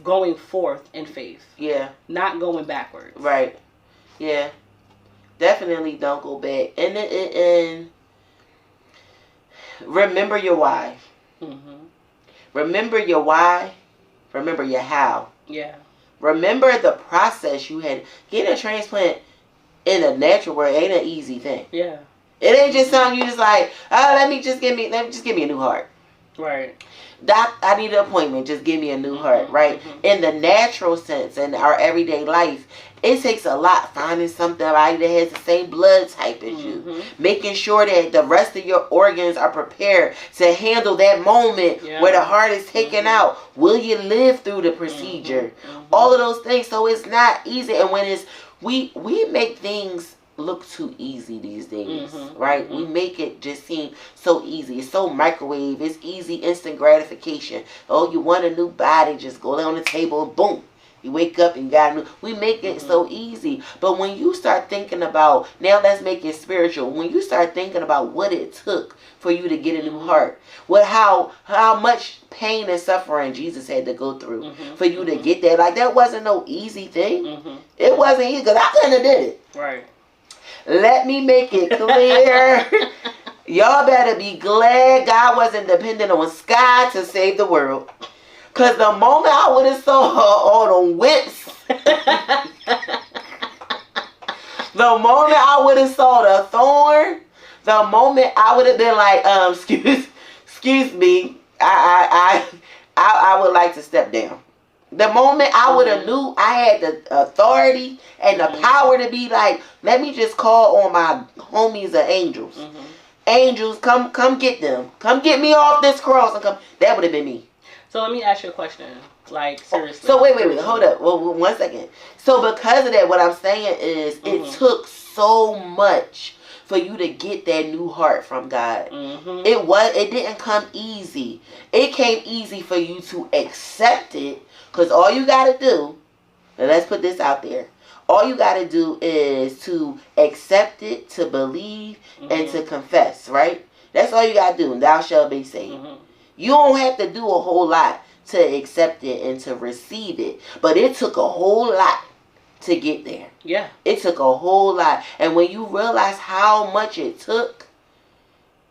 going forth in faith. Yeah. Not going backwards. Right. Yeah. Definitely don't go back. And remember your why. Mm-hmm. Remember your why. Remember your how. Yeah. Remember the process you had. Getting a transplant in a natural way ain't an easy thing. Yeah. It ain't just something you just like, let me just give me a new heart. Right. Doc, I need an appointment. Just give me a new heart, right? Mm-hmm. In the natural sense, in our everyday life, it takes a lot finding somebody that has the same blood type as you. Making sure that the rest of your organs are prepared to handle that moment where the heart is taken out. Will you live through the procedure? All of those things. So it's not easy. And when we make things look too easy these days, right? We make it just seem so easy. It's so microwave. It's easy, instant gratification. Oh, you want a new body? Just go down the table and boom, You wake up and you got we make it so easy. But when you start thinking about, now let's make it spiritual. When you start thinking about what it took for you to get a new heart, how much pain and suffering Jesus had to go through for you to get there. Like, that wasn't no easy thing. It wasn't easy, because I couldn't have did it. Right. Let me make it clear. Y'all better be glad God wasn't dependent on Sky to save the world. Because the moment I would have saw her on the whips, the moment I would have saw the thorn, the moment I would have been like, excuse me, I would like to step down. The moment I would have knew I had the authority and the power to be like, let me just call on my homies of angels. Angels, come get them. Come get me off this cross and come. That would have been me. So let me ask you a question. Like, seriously. So wait, hold up. Well, 1 second. So because of that, what I'm saying is it took so much for you to get that new heart from God. It didn't come easy. It came easy for you to accept it, because all you got to do, and let's put this out there, all you got to do is to accept it, to believe, and to confess, right? That's all you got to do, and thou shalt be saved. You don't have to do a whole lot to accept it and to receive it. But it took a whole lot to get there. Yeah. It took a whole lot. And when you realize how much it took,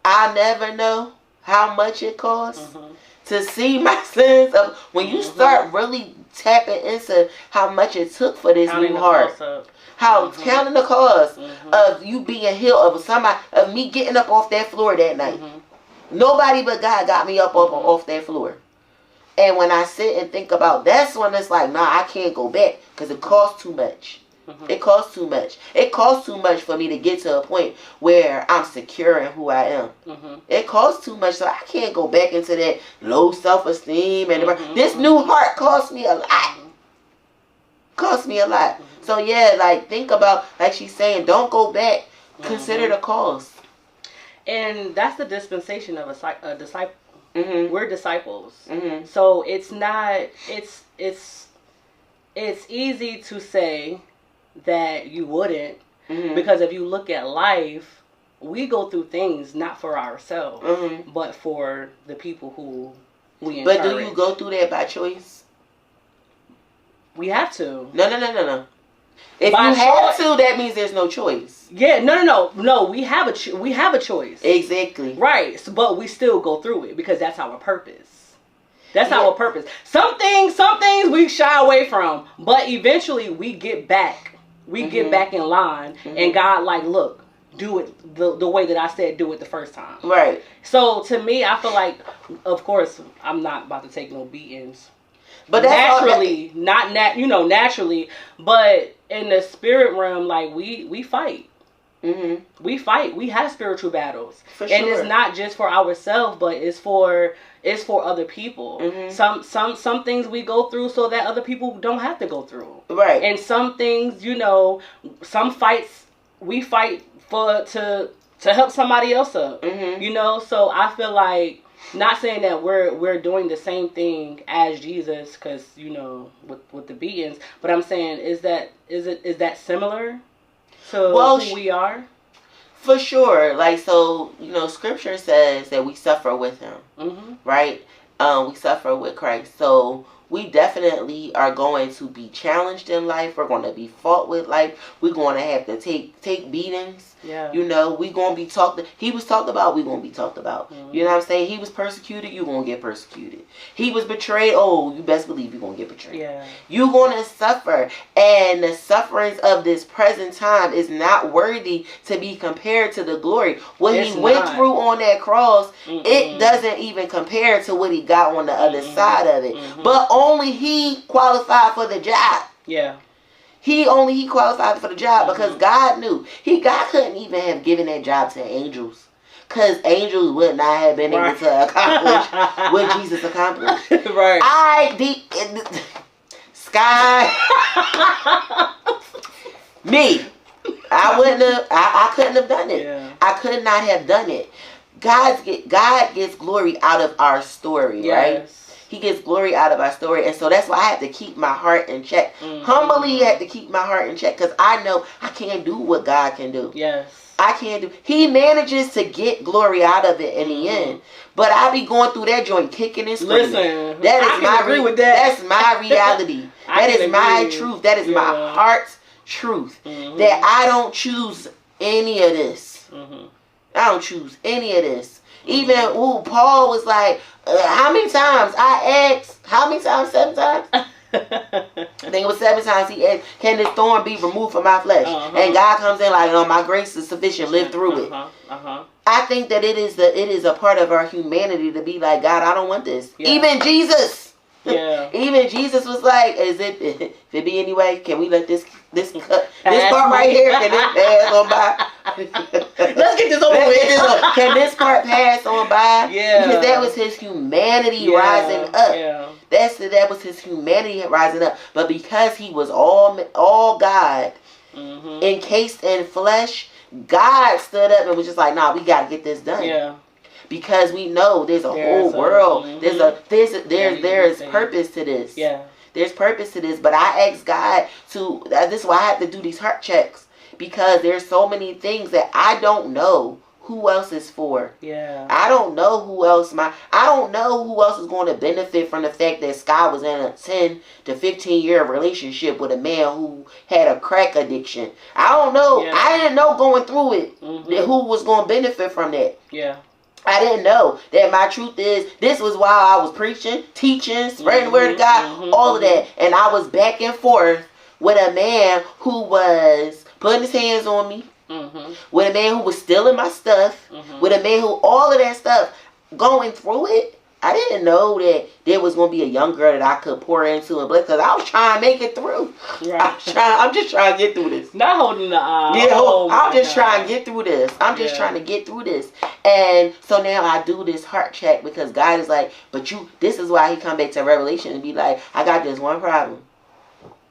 I never know how much it cost to see my sins. When you start really tapping into how much it took for this new heart. How counting the cost of you being healed, of me getting up off that floor that night. Nobody but God got me up off that floor. And when I sit and think about, that's when it's like, nah, I can't go back, because it costs too much. It costs too much. It costs too much for me to get to a point where I'm secure in who I am. It costs too much, so I can't go back into that low self-esteem. And this new heart cost me a lot. Cost me a lot. So yeah, like, think about, like she's saying, don't go back. Consider the cost. And that's the dispensation of a disciple. We're disciples. So it's not, it's easy to say that you wouldn't, because if you look at life, we go through things not for ourselves, but for the people who we encourage. But do you go through that by choice? We have to. No. If you have to, that means there's no choice. Yeah, no. We have a choice. Exactly. Right, but we still go through it because that's our purpose. That's our purpose. Some things we shy away from, but eventually we get back. We get back in line, and God, like, look, do it the way that I said do it the first time. Right. So to me, I feel like, of course, I'm not about to take no beatings. But naturally, naturally, but in the spirit realm, like, we fight. We fight. We have spiritual battles, and it's not just for ourselves, but it's for other people. Some things we go through so that other people don't have to go through. Right. And some things, some fights we fight to help somebody else up. So I feel like, not saying that we're doing the same thing as Jesus, because with the beatings, but I'm saying is that similar to who we are? For sure. Like, so Scripture says that we suffer with Him, right? We suffer with Christ. So we definitely are going to be challenged in life. We're going to be fought with life. We're going to have to take beatings. Yeah. We're going to be talked. He was talked about. We're going to be talked about. You know what I'm saying? He was persecuted. You're going to get persecuted. He was betrayed. Oh, you best believe you're going to get betrayed. Yeah. You're going to suffer. And the sufferings of this present time is not worthy to be compared to the glory. What He went through on that cross, it doesn't even compare to what He got on the other side of it. But only He qualified for the job. Yeah. He qualified for the job because God knew. God couldn't even have given that job to angels, because angels would not have been able to accomplish what Jesus accomplished. Right. Sky. Me. I wouldn't have. I couldn't have done it. Yeah. I could not have done it. God gets glory out of our story, right? He gets glory out of our story. And so that's why I have to keep my heart in check. Humbly, I have to keep my heart in check because I know I can't do what God can do. Yes. I can't do. He manages to get glory out of it in the end. But I be going through that joint kicking and screaming. Listen, that is I agree with that. That's my reality. That is my truth. That is my heart's truth. That I don't choose any of this. I don't choose any of this. Even Paul was like, how many times? I asked, how many times? 7 times? I think it was 7 times he asked, can this thorn be removed from my flesh? And God comes in like, no, my grace is sufficient. Live through it. I think that it is a part of our humanity to be like, God, I don't want this. Yeah. Even Jesus. Yeah. Even Jesus was like, if it be anyway, can we let this part right here, can it pass on by? Let's get this over with. Can this part pass on by? Yeah. Because that was his humanity rising up. Yeah. That was his humanity rising up. But because he was all God, encased in flesh, God stood up and was just like, nah, we got to get this done. Yeah. Because we know there's a whole world. There's purpose to this. Yeah. There's purpose to this. But I asked God to, this is why I have to do these heart checks. Because there's so many things that I don't know who else is for. Yeah. I don't know who else is going to benefit from the fact that Sky was in a 10 to 15 year relationship with a man who had a crack addiction. I don't know. Yeah. I didn't know going through it who was going to benefit from that. Yeah. I didn't know that my truth is, this was while I was preaching, teaching, spreading the word of God, all of that. And I was back and forth with a man who was putting his hands on me, with a man who was stealing my stuff, with a man who, all of that stuff, going through it. I didn't know that there was going to be a young girl that I could pour into and bless, because I was trying to make it through. Right. I'm just trying to get through this. Not holding the eye. Yeah, I'm just trying to get through this. I'm just trying to get through this. And so now I do this heart check because God is like, but this is why he come back to Revelation and be like, I got this one problem.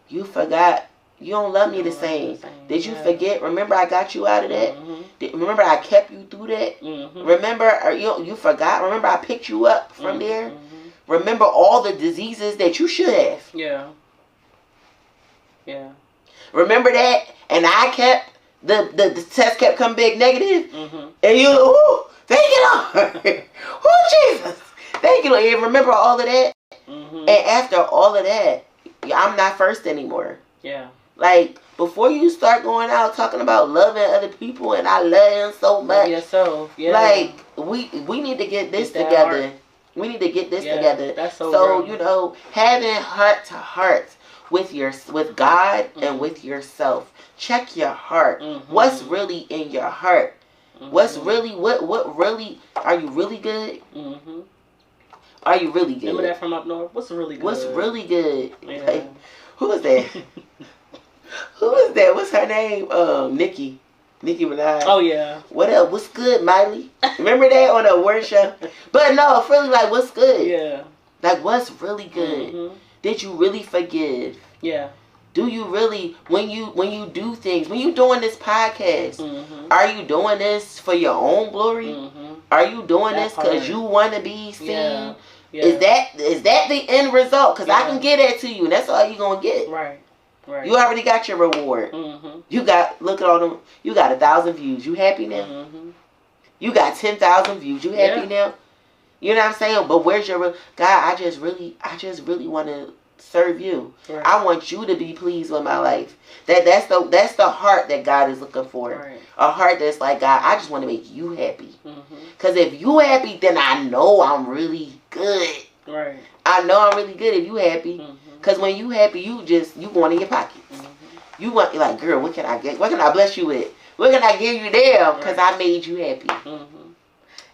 You forgot. You don't love me the same. Did you forget? Remember I got you out of that? Remember I kept you through that? Remember you forgot? Remember I picked you up from there? Remember all the diseases that you should have? Yeah. Yeah. Remember that? And I kept, the test kept coming back negative? And you, thank you, Lord. Jesus. Thank you, Lord. And remember all of that? And after all of that, I'm not first anymore. Yeah. Like, before you start going out talking about loving other people and I love them so much. Like, we need to get this together. Heart. We need to get this together. That's so having heart to heart with God and with yourself. Check your heart. What's really in your heart? What's really, what really, are you really good? Are you really good? Remember that from up north? What's really good? What's really good? Yeah. Like, who is that? Who is that? What's her name? Nicki Minaj. Oh yeah. What else? What's good, Miley? Remember that on the award show? But no, really, like, what's good? Yeah. Like, what's really good? Did you really forgive? Yeah. Do you really, when you do things, when you doing this podcast, are you doing this for your own glory? Are you doing this because you want to be seen? Yeah. Yeah. Is that the end result? Because I can get that to you, and that's all you're gonna get. Right. Right. You already got your reward. You got, look at all them. You got 1,000 views. You happy now? You got 10,000 views. You happy now? You know what I'm saying? But where's your God? I just really want to serve you. Right. I want you to be pleased with my life. That's the heart that God is looking for. Right. A heart that's like, God, I just want to make you happy. Because if you happy, then I know I'm really good. Right. I know I'm really good if you happy. Because when you happy, you want in your pockets. You want, like, girl, what can I get? What can I bless you with? What can I give you there? Because I made you happy.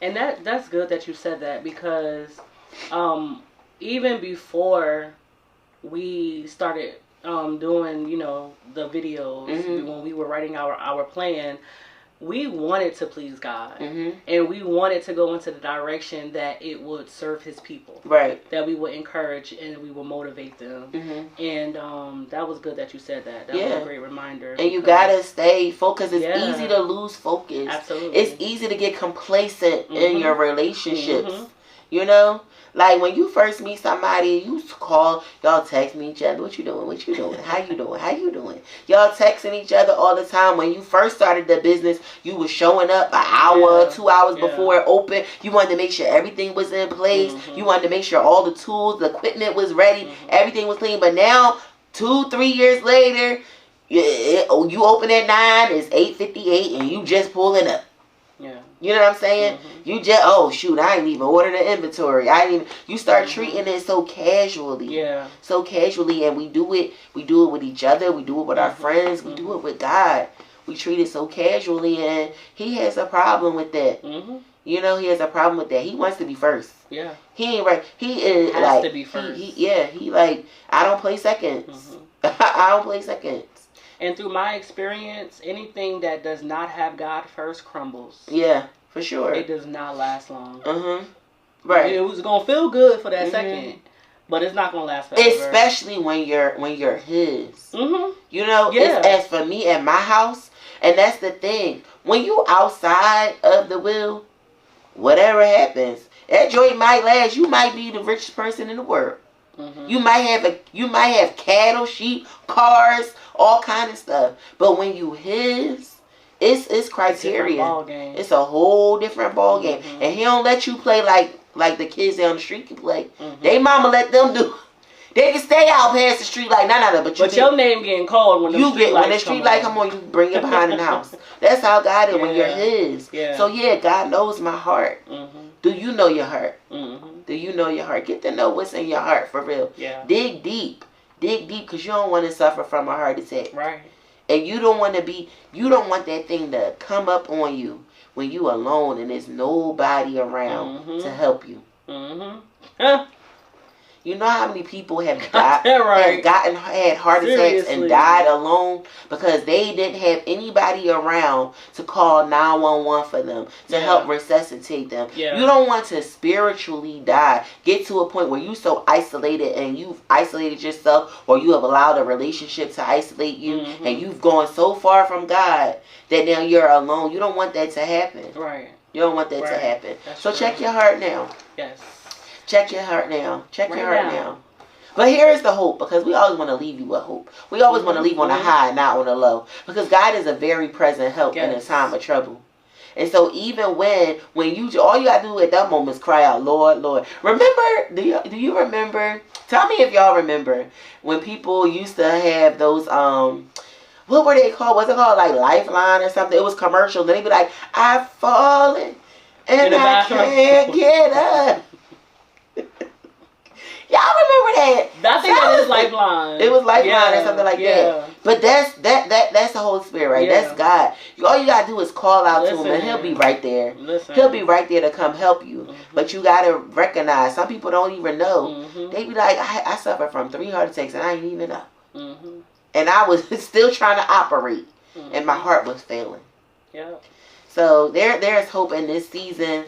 And that's good that you said that, because even before we started doing, the videos, when we were writing our plan, we wanted to please God, and we wanted to go into the direction that it would serve His people, right? That we would encourage and we would motivate them, and that was good that you said that. That was a great reminder. And you gotta stay focused. It's easy to lose focus. Absolutely, it's easy to get complacent in your relationships. You know? Like, when you first meet somebody, you call, y'all text me each other. What you doing? What you doing? How you doing? How you doing? Y'all texting each other all the time. When you first started the business, you was showing up an hour, 2 hours before it opened. You wanted to make sure everything was in place. You wanted to make sure all the tools, the equipment was ready. Everything was clean. But now, 2-3 years later, you open at 9, it's 8:58, and you just pulling up. Yeah. You know what I'm saying? You just, oh shoot, I ain't even ordered the inventory. You start treating it so casually. Yeah. So casually, and we do it with each other, we do it with our friends, we do it with God. We treat it so casually, and he has a problem with that. You know, he has a problem with that. He wants to be first. Yeah. He ain't right. He is has like, to be first. He like, I don't play seconds. I don't play seconds. And through my experience, anything that does not have God first crumbles. Yeah, for sure. It does not last long. Right. It was gonna feel good for that second, but it's not gonna last forever. Especially when you're his. You know, Yeah. it's, as for me at my house, and that's the thing. When you outside of the will, whatever happens, that joint might last. You might be the richest person in the world. You might have cattle, sheep, cars, all kind of stuff. But when you his, it's criteria. It's a whole different ball game. And he don't let you play like the kids down the street can play. They mama let them do. They can stay out past the street like nah. But your name getting called when the street light come on. You bring it behind the house. That's how God is when you're his. So yeah, God knows my heart. Do you know your heart? Do you know your heart? Get to know what's in your heart for real. Yeah. Dig deep, because you don't want to suffer from a heart attack. Right. And you don't want that thing to come up on you when you alone and there's nobody around to help you. You know how many people have died, had heart attacks and died alone because they didn't have anybody around to call 911 for them to help resuscitate them. You don't want to spiritually die. Get to a point where you're so isolated and you've isolated yourself, or you have allowed a relationship to isolate you, and you've gone so far from God that now you're alone. You don't want that to happen. Right. You don't want that to happen. That's so true. check your heart now. Yes. Check your heart now. Check your heart now. But here is the hope, because we always want to leave you with hope. We always want to leave on a high, not on a low. Because God is a very present help in a time of trouble. And so even when you, all you got to do at that moment is cry out, Lord, Lord. Remember, do you remember, tell me if y'all remember, when people used to have those, what were they called? Was it called like Lifeline or something? It was commercials. And they'd be like, I've fallen and I can't get up. Y'all remember that? I think that is Lifeline. It was Lifeline or something like that. But that's the Holy Spirit, right? That's God. All you gotta do is call out to him, and he'll be right there. He'll be right there to come help you. But you gotta recognize. Some people don't even know. They be like, I suffer from 3 heart attacks, and I didn't even know. And I was still trying to operate, and my heart was failing. So there's hope in this season.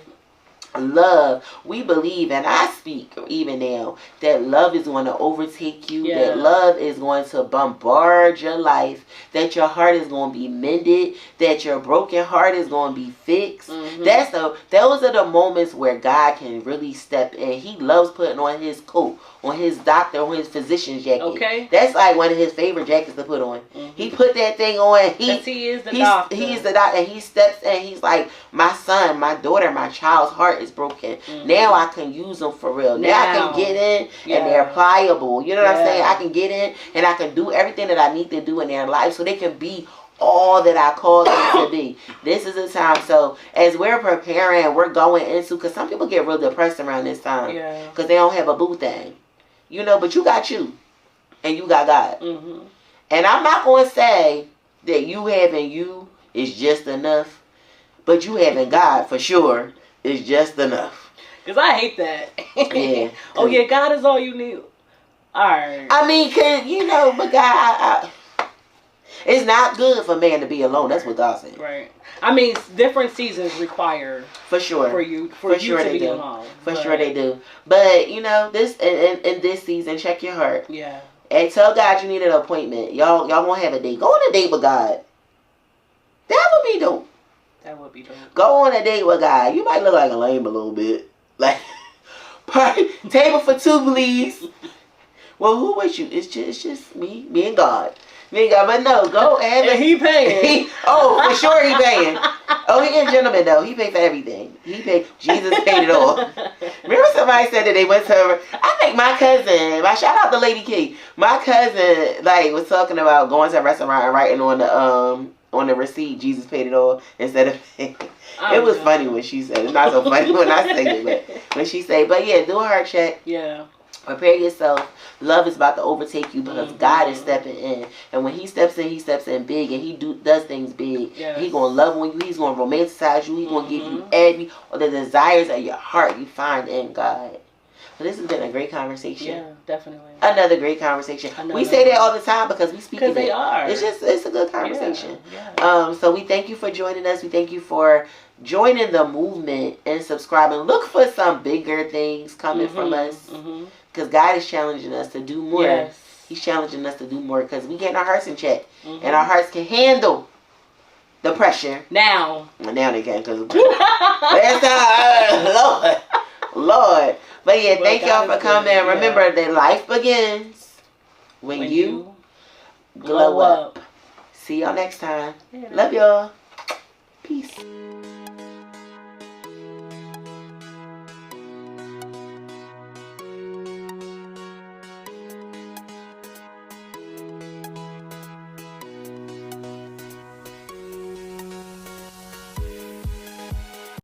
Love, we believe, and I speak even now, that love is going to overtake you, that love is going to bombard your life, that your heart is going to be mended, that your broken heart is going to be fixed. Those are the moments where God can really step in. He loves putting on his coat, on his doctor, on his physician's jacket. That's like one of his favorite jackets to put on. He put that thing on. He is the doctor. He is the doctor, and he steps in. He's like, my son, my daughter, my child's heart is broken. Now I can use them for real. Now I can get in, and they're pliable. You know what I'm saying? I can get in, and I can do everything that I need to do in their life so they can be all that I called them to be. This is the time. So as we're preparing, we're going into, because some people get real depressed around this time because they don't have a boo thing. You know, but you got you, and you got God. And I'm not going to say that you having you is just enough, but you having God for sure is just enough. Because I hate that. Oh, yeah, God is all you need. All right. I mean, but God, it's not good for man to be alone. That's what God said. Right. I mean, different seasons require for sure for you to be alone. For sure they do. But this in this season, check your heart. Yeah. And tell God you need an appointment. Y'all won't have a date. Go on a date with God. That would be dope. That would be dope. Go on a date with God. You might look like a lame a little bit. Like, Table for two, please. Well, who with you? It's just me and God. Me and God, but no, go ahead. And he paying. Oh, for sure he paying. Oh, he a gentleman though. He paid for everything. He paid. Jesus paid it all. Remember somebody said that they went to her. I think my cousin. Shout out to Lady K. My cousin was talking about going to a restaurant and writing on the receipt, Jesus paid it all instead of paying. It was funny when she said it. It's not so funny when I say it, but when she said, but yeah, do a heart check. Yeah. Prepare yourself. Love is about to overtake you because God is stepping in. And when he steps in big, and he does things big. Yes. He's going to love on you. He's going to romanticize you. He's going to give you every the desires of your heart you find in God. So this has been a great conversation. Yeah, definitely. Another great conversation. We say that all the time because we speak because they are. It's a good conversation. Yeah. So we thank you for joining us. We thank you for joining the movement and subscribing. Look for some bigger things coming from us. Because God is challenging us to do more. Yes. He's challenging us to do more because we getting our hearts in check. And our hearts can handle the pressure. Now they can because last time, Lord. But yeah, thank y'all for coming. Yeah. Remember that life begins when you glow up. See y'all next time. Yeah. Love y'all. Peace.